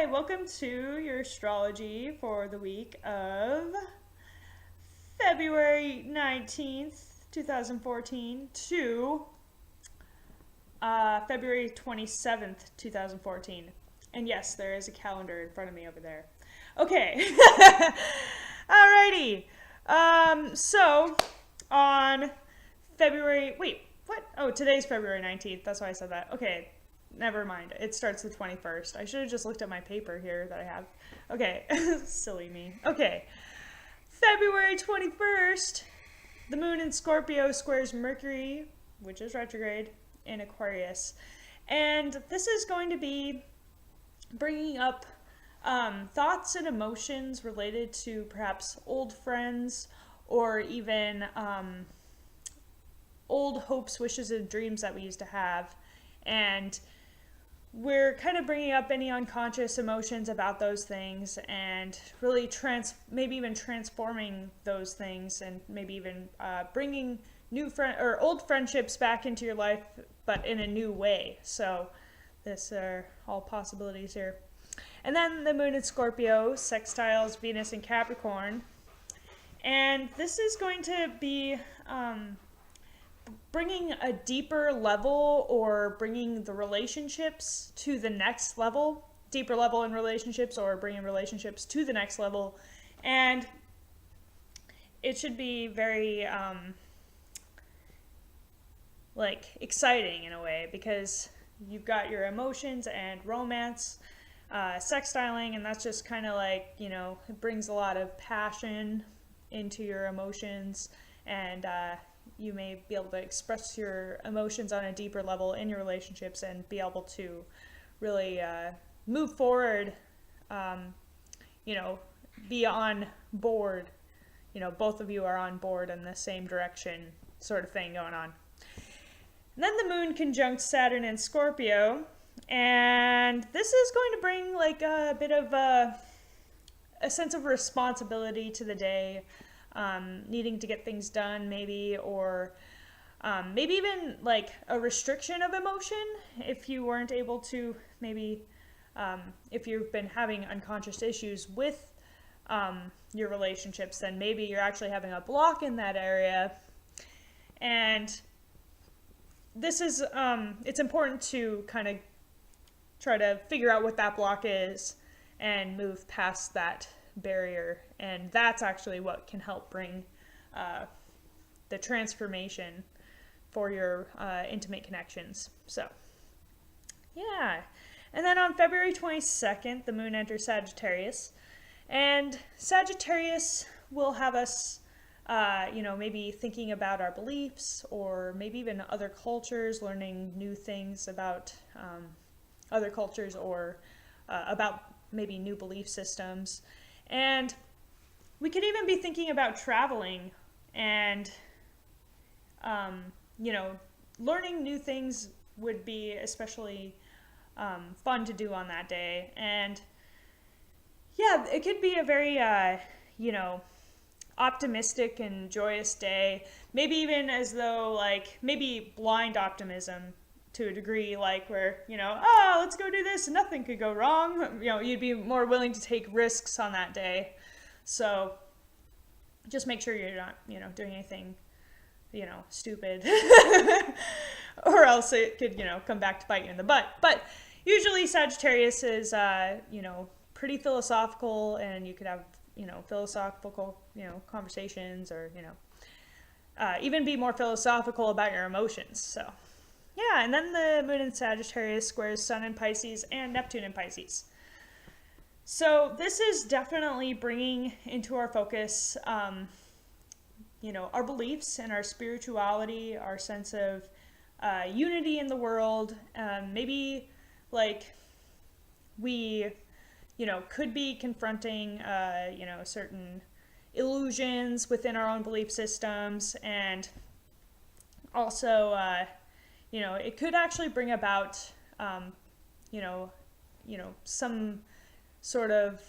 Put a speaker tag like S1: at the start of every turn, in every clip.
S1: Welcome to your astrology for the week of February 19th, 2014 to February 27th, 2014. And yes, there is a calendar in front of me over there. Okay. Alrighty. So on February, wait, what? Oh, today's February 19th. That's why I said that. Okay. Never mind. It starts the 21st. I should have just looked at my paper here that I have. Okay. Silly me. Okay. February 21st, the moon in Scorpio squares Mercury, which is retrograde, in Aquarius. And this is going to be bringing up thoughts and emotions related to perhaps old friends or even old hopes, wishes, and dreams that we used to have. And we're kind of bringing up any unconscious emotions about those things and really maybe even transforming those things and maybe even bringing old friendships back into your life, but in a new way. So this are all possibilities here. And then the moon in Scorpio sextiles Venus in Capricorn. And this is going to be bringing a deeper level or bringing the relationships to the next level, deeper level in relationships or bringing relationships to the next level. And it should be very exciting in a way because you've got your emotions and romance, sextiling, and that's just kind of like, it brings a lot of passion into your emotions, and you may be able to express your emotions on a deeper level in your relationships and be able to really move forward, be on board. Both of you are on board in the same direction sort of thing going on. And then the moon conjunct Saturn in Scorpio, and this is going to bring a bit of a sense of responsibility to the day, needing to get things done maybe, or maybe even a restriction of emotion if you weren't able to, maybe if you've been having unconscious issues with your relationships, then maybe you're actually having a block in that area. And this is, it's important to kind of try to figure out what that block is and move past that barrier. And that's actually what can help bring the transformation for your intimate connections. So, yeah. And then on February 22nd, the moon enters Sagittarius. And Sagittarius will have us maybe thinking about our beliefs or maybe even other cultures, learning new things about other cultures or about maybe new belief systems. And we could even be thinking about traveling and, learning new things would be especially fun to do on that day. And yeah, it could be a very, optimistic and joyous day. Maybe even as though maybe blind optimism to a degree, where, let's go do this and nothing could go wrong. You'd be more willing to take risks on that day. So just make sure you're not, doing anything, stupid or else it could, come back to bite you in the butt. But usually Sagittarius is, pretty philosophical, and you could have, philosophical, conversations, or, even be more philosophical about your emotions. So, yeah, and then the moon in Sagittarius squares Sun in Pisces and Neptune in Pisces. So this is definitely bringing into our focus, our beliefs and our spirituality, our sense of unity in the world. Maybe we could be confronting, certain illusions within our own belief systems, and also, it could actually bring about, some sort of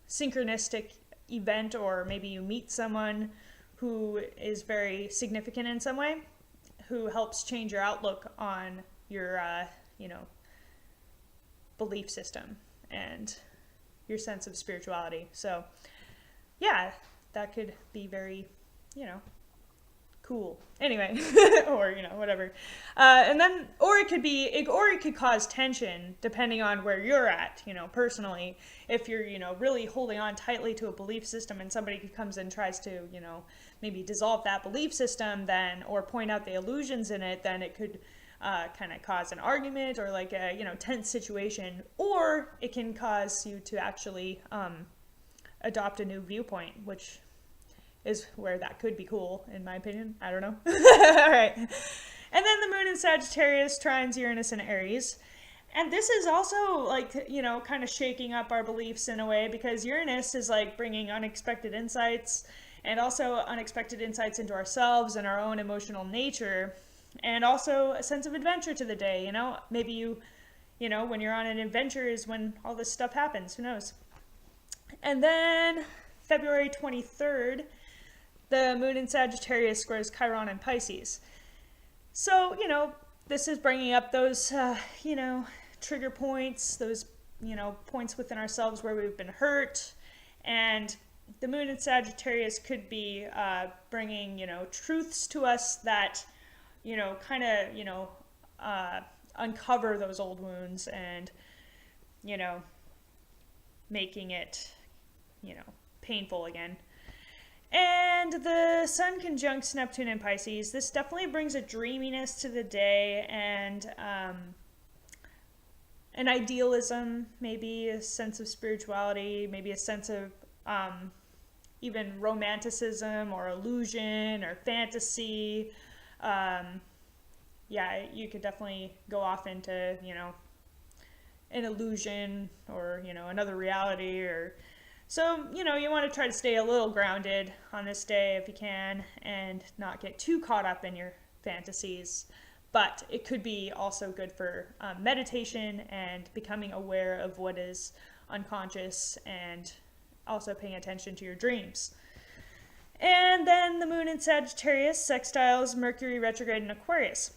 S1: synchronistic event, or maybe you meet someone who is very significant in some way, who helps change your outlook on your, belief system. And your sense of spirituality. So yeah, that could be very, cool. Anyway, or whatever. And then, or it could cause tension depending on where you're at. Personally, if you're really holding on tightly to a belief system, and somebody comes and tries to maybe dissolve that belief system, then or point out the illusions in it, then it could kind of cause an argument or like a tense situation, or it can cause you to actually adopt a new viewpoint, which is where that could be cool, in my opinion. I don't know. All right. And then the moon in Sagittarius trines Uranus and Aries. And this is also like, kind of shaking up our beliefs in a way, because Uranus is like bringing unexpected insights, and also unexpected insights into ourselves and our own emotional nature, and also a sense of adventure to the day. Maybe when you're on an adventure is when all this stuff happens. Who knows? And then February 23rd, the moon in Sagittarius squares Chiron and Pisces. So, this is bringing up those, trigger points, those, points within ourselves where we've been hurt. And the moon in Sagittarius could be bringing, truths to us that, uncover those old wounds and, making it, painful again. And the sun conjuncts Neptune in Pisces. This definitely brings a dreaminess to the day, and an idealism, maybe a sense of spirituality, maybe a sense of even romanticism or illusion or fantasy. You could definitely go off into, an illusion or, another reality. Or so, you want to try to stay a little grounded on this day if you can, and not get too caught up in your fantasies. But it could be also good for meditation and becoming aware of what is unconscious, and also paying attention to your dreams. And then the moon in Sagittarius sextiles Mercury retrograde in Aquarius.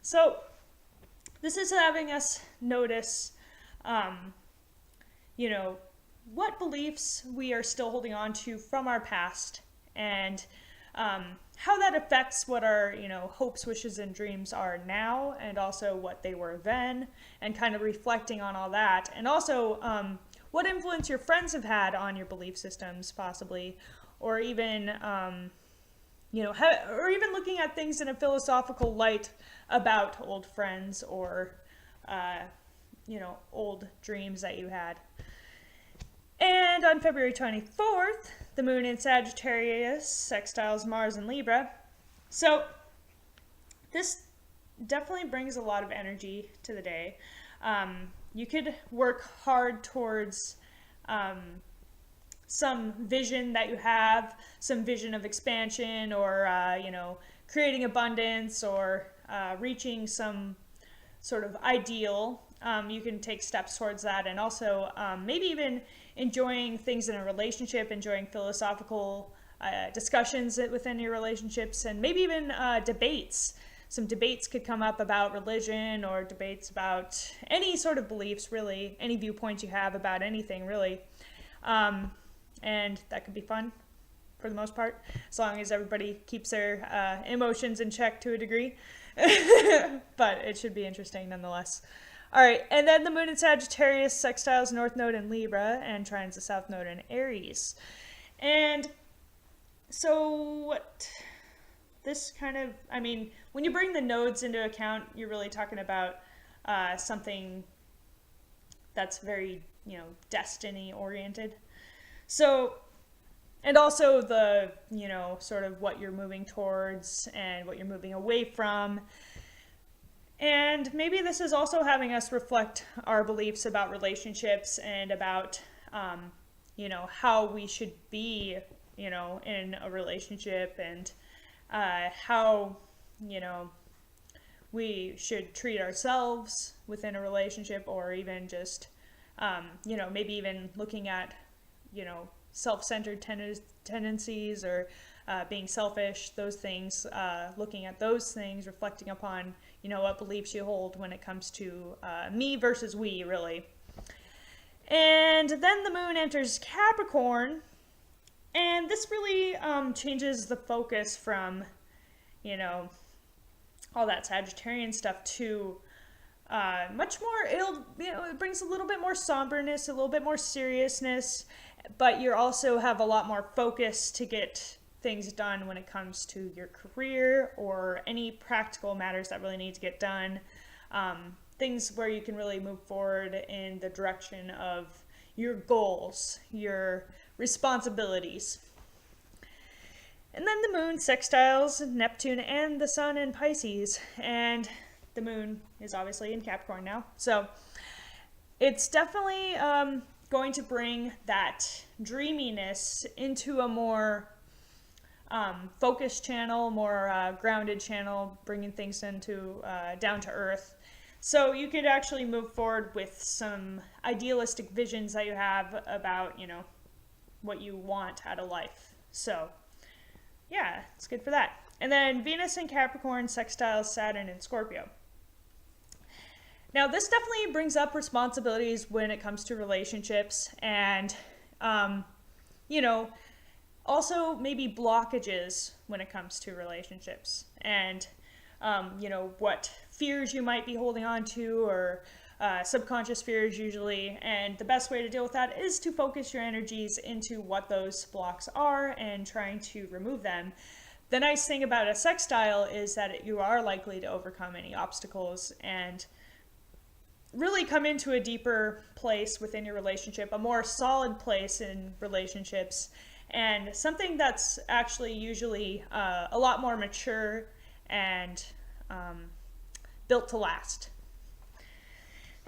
S1: So this is having us notice, what beliefs we are still holding on to from our past, and how that affects what our, hopes, wishes, and dreams are now, and also what they were then, and kind of reflecting on all that. And also what influence your friends have had on your belief systems, possibly, or even, or even looking at things in a philosophical light about old friends or, old dreams that you had. And on February 24th, the moon in Sagittarius sextiles Mars in Libra. So this definitely brings a lot of energy to the day. You could work hard towards some vision that you have, some vision of expansion, or, creating abundance, or reaching some sort of ideal. You can take steps towards that, and also maybe even enjoying things in a relationship, enjoying philosophical discussions within your relationships, and maybe even debates. Some debates could come up about religion, or debates about any sort of beliefs, really, any viewpoints you have about anything, really. And that could be fun for the most part, as long as everybody keeps their emotions in check to a degree. But it should be interesting nonetheless. All right, and then the moon in Sagittarius sextiles North Node in Libra and trines the South Node in Aries. And so what this kind of, when you bring the nodes into account, you're really talking about something that's very, destiny oriented. So, and also the, sort of what you're moving towards and what you're moving away from. And maybe this is also having us reflect our beliefs about relationships, and about, how we should be, in a relationship, and how, we should treat ourselves within a relationship, or even just, maybe even looking at, self-centered tendencies, or being selfish, those things, looking at those things, reflecting upon, what beliefs you hold when it comes to me versus we, really. And then the moon enters Capricorn, and this really changes the focus from, all that Sagittarian stuff to much more, it brings a little bit more somberness, a little bit more seriousness, but you also have a lot more focus to get things done when it comes to your career or any practical matters that really need to get done. Things where you can really move forward in the direction of your goals, your responsibilities. And then the moon sextiles Neptune and the sun in Pisces, and the moon is obviously in Capricorn now. So it's definitely going to bring that dreaminess into a more focused channel, more grounded channel, bringing things into down to earth. So you could actually move forward with some idealistic visions that you have about, what you want out of life. So yeah, it's good for that. And then Venus in Capricorn sextiles Saturn in Scorpio. Now, this definitely brings up responsibilities when it comes to relationships and, also maybe blockages when it comes to relationships and, what fears you might be holding on to or subconscious fears usually. And the best way to deal with that is to focus your energies into what those blocks are and trying to remove them. The nice thing about a sextile is that you are likely to overcome any obstacles and really come into a deeper place within your relationship, a more solid place in relationships, and something that's actually usually a lot more mature and built to last.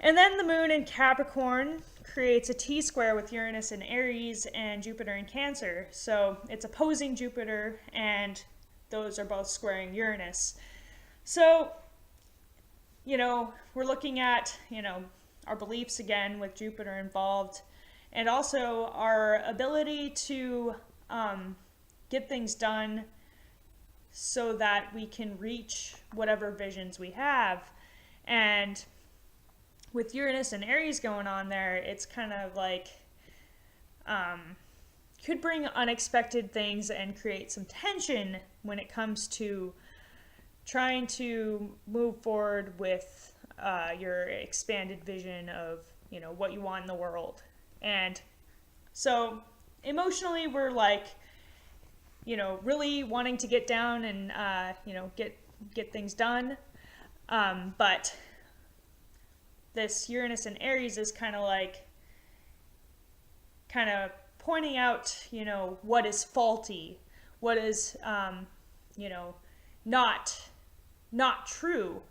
S1: And then the moon in Capricorn creates a T-square with Uranus in Aries and Jupiter in Cancer. So it's opposing Jupiter, and those are both squaring Uranus. So, we're looking at, our beliefs again with Jupiter involved, and also our ability to get things done so that we can reach whatever visions we have. And with Uranus and Aries going on there, it's kind of like could bring unexpected things and create some tension when it comes to trying to move forward with your expanded vision of, what you want in the world. And so emotionally, we're like, really wanting to get down and, get things done. But this Uranus and Aries is kind of pointing out, what is faulty, what is, not true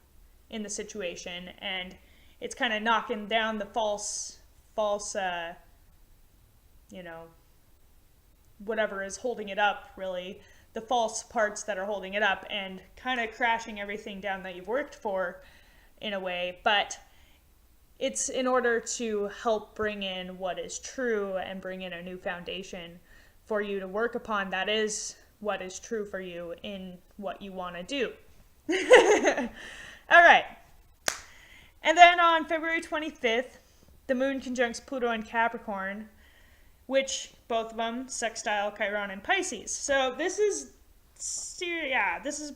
S1: in the situation, and it's kind of knocking down the false, whatever is holding it up, really, the false parts that are holding it up, and kind of crashing everything down that you've worked for in a way. But it's in order to help bring in what is true and bring in a new foundation for you to work upon that is what is true for you in what you want to do. All right. And then on February 25th, the moon conjuncts Pluto in Capricorn, which both of them sextile Chiron in Pisces. So this is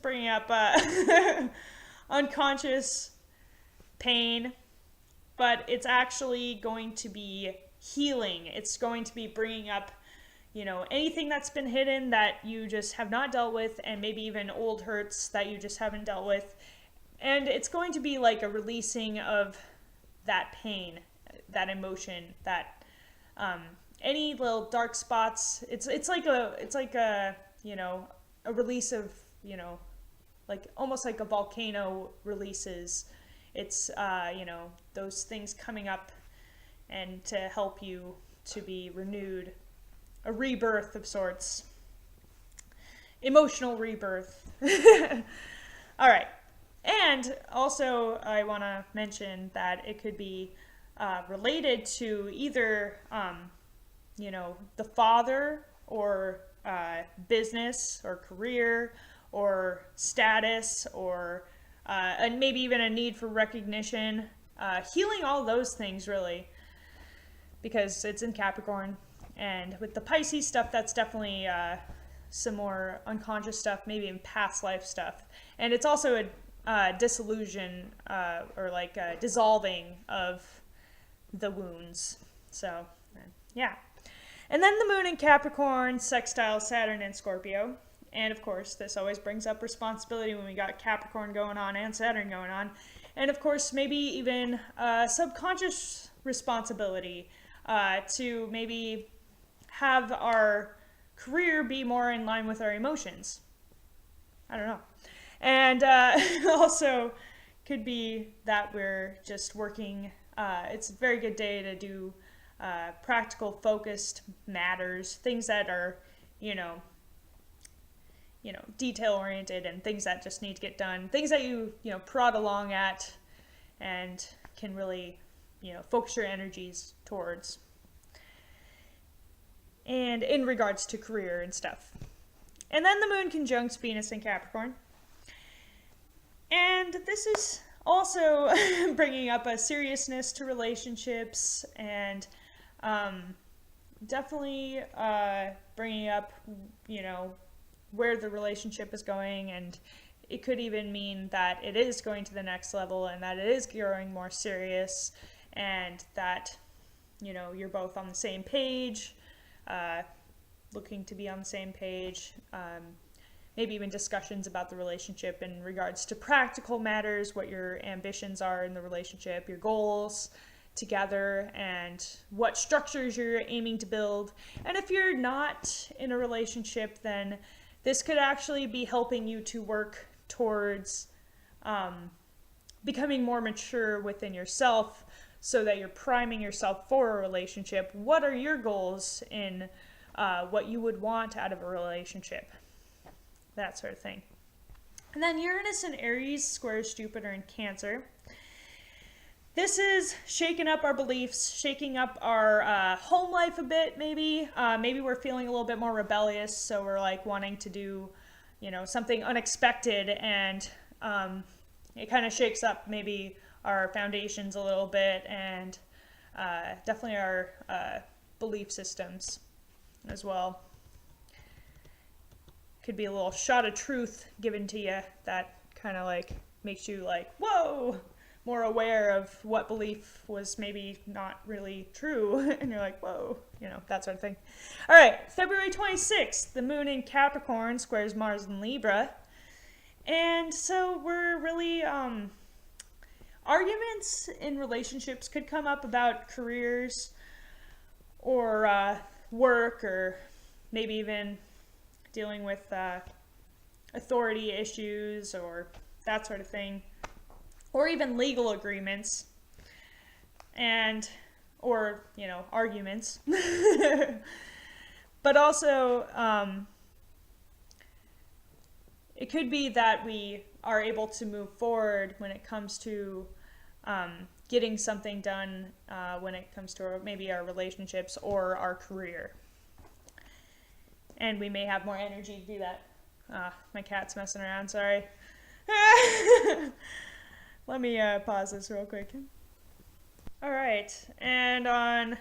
S1: bringing up unconscious pain, but it's actually going to be healing. It's going to be bringing up, anything that's been hidden that you just have not dealt with, and maybe even old hurts that you just haven't dealt with. And it's going to be like a releasing of that pain, that emotion, that any little dark spots. It's like a a release of, like almost like a volcano releases. It's those things coming up and to help you to be renewed, a rebirth of sorts, emotional rebirth. All right. And also I want to mention that it could be related to either, the father or business or career or status or and maybe even a need for recognition, healing all those things really. because it's in Capricorn. And with the Pisces stuff, that's definitely some more unconscious stuff, maybe in past life stuff. And it's also a dissolution or like a dissolving of the wounds. So, yeah. And then the moon in Capricorn sextiles Saturn and Scorpio. And of course, this always brings up responsibility when we got Capricorn going on and Saturn going on. And of course, maybe even subconscious responsibility to maybe have our career be more in line with our emotions. I don't know. And also could be that we're just working. It's a very good day to do practical, focused matters, things that are, detail-oriented and things that just need to get done, things that you prod along at and can really, focus your energies towards. And in regards to career and stuff. And then the moon conjuncts Venus in Capricorn. And this is also bringing up a seriousness to relationships and definitely bringing up, where the relationship is going, and it could even mean that it is going to the next level and that it is growing more serious and that, you're both on the same page, looking to be on the same page, maybe even discussions about the relationship in regards to practical matters, what your ambitions are in the relationship, your goals together, and what structures you're aiming to build. And if you're not in a relationship, then this could actually be helping you to work towards becoming more mature within yourself so that you're priming yourself for a relationship. What are your goals in what you would want out of a relationship? That sort of thing. And then Uranus in Aries squares Jupiter in Cancer. This is shaking up our beliefs, shaking up our home life a bit, maybe. Maybe we're feeling a little bit more rebellious, so we're like wanting to do, something unexpected, and it kind of shakes up maybe our foundations a little bit, and definitely our belief systems as well. Could be a little shot of truth given to you that kind of like makes you like, whoa, more aware of what belief was maybe not really true. And you're like, whoa, that sort of thing. All right, February 26th, the moon in Capricorn squares Mars in Libra. And so we're really, arguments in relationships could come up about careers or work, or maybe even dealing with authority issues or that sort of thing, or even legal agreements and or arguments. But also it could be that we are able to move forward when it comes to getting something done when it comes to maybe our relationships or our career. And we may have more energy to do that. My cat's messing around, sorry. Let me pause this real quick. All right, and on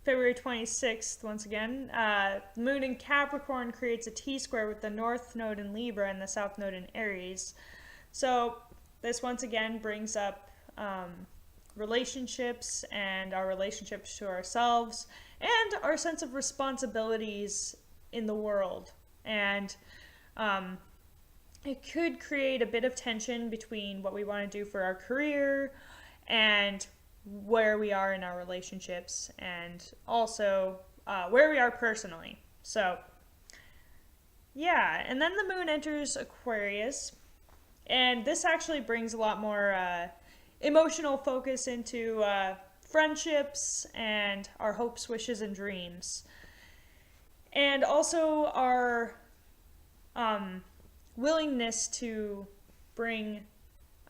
S1: February 26th, once again, the moon in Capricorn creates a T-square with the North Node in Libra and the South Node in Aries. So this once again brings up relationships and our relationships to ourselves and our sense of responsibilities in the world. And it could create a bit of tension between what we want to do for our career and where we are in our relationships, and also where we are personally. So yeah, and then the moon enters Aquarius, and this actually brings a lot more emotional focus into friendships and our hopes, wishes, and dreams, and also our willingness to bring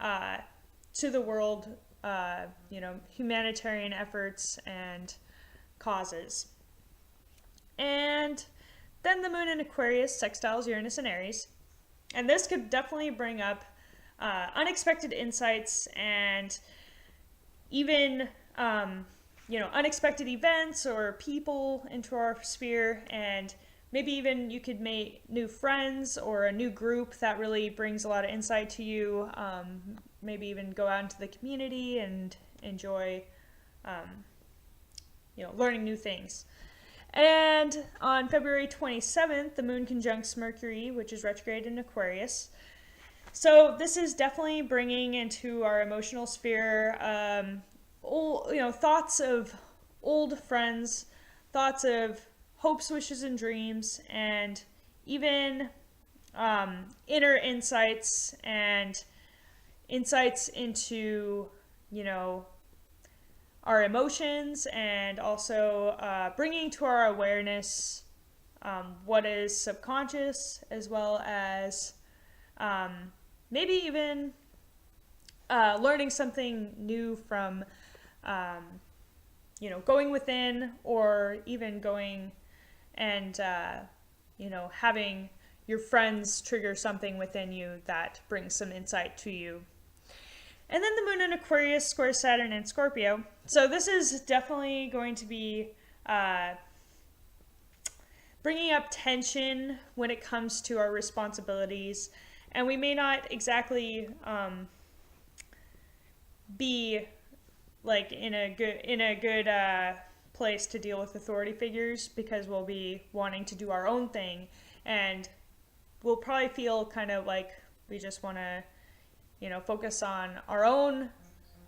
S1: to the world humanitarian efforts and causes. And then the moon in Aquarius sextiles Uranus and Aries, and this could definitely bring up unexpected insights and even unexpected events or people into our sphere, and maybe even you could make new friends or a new group that really brings a lot of insight to you. Maybe even go out into the community and enjoy, learning new things. And on February 27th, the moon conjuncts Mercury, which is retrograde in Aquarius. So this is definitely bringing into our emotional sphere, thoughts of old friends, thoughts of hopes, wishes, and dreams, and even inner insights and insights into, our emotions, and also bringing to our awareness what is subconscious, as well as maybe even learning something new from, going within, or even going and, having your friends trigger something within you that brings some insight to you. And then the moon in Aquarius squares Saturn and Scorpio. So this is definitely going to be bringing up tension when it comes to our responsibilities. And we may not exactly be like in a good place to deal with authority figures, because we'll be wanting to do our own thing, and we'll probably feel kind of like we just want to focus on our own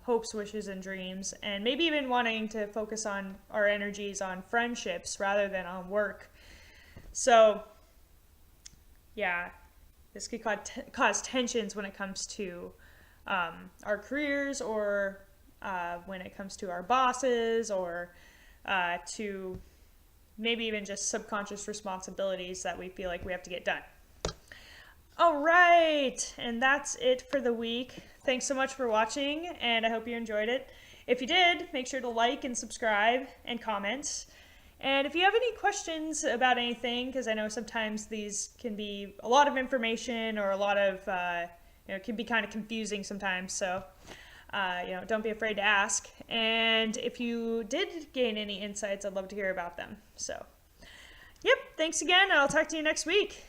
S1: hopes, wishes, and dreams, and maybe even wanting to focus on our energies on friendships rather than on work. So yeah, this could cause tensions when it comes to our careers, or when it comes to our bosses, or to maybe even just subconscious responsibilities that we feel like we have to get done. All right, and that's it for the week. Thanks so much for watching, and I hope you enjoyed it. If you did, make sure to like and subscribe and comment. And if you have any questions about anything, because I know sometimes these can be a lot of information, or a lot of, it can be kind of confusing sometimes, so don't be afraid to ask. And if you did gain any insights, I'd love to hear about them. So, yep, thanks again, and I'll talk to you next week.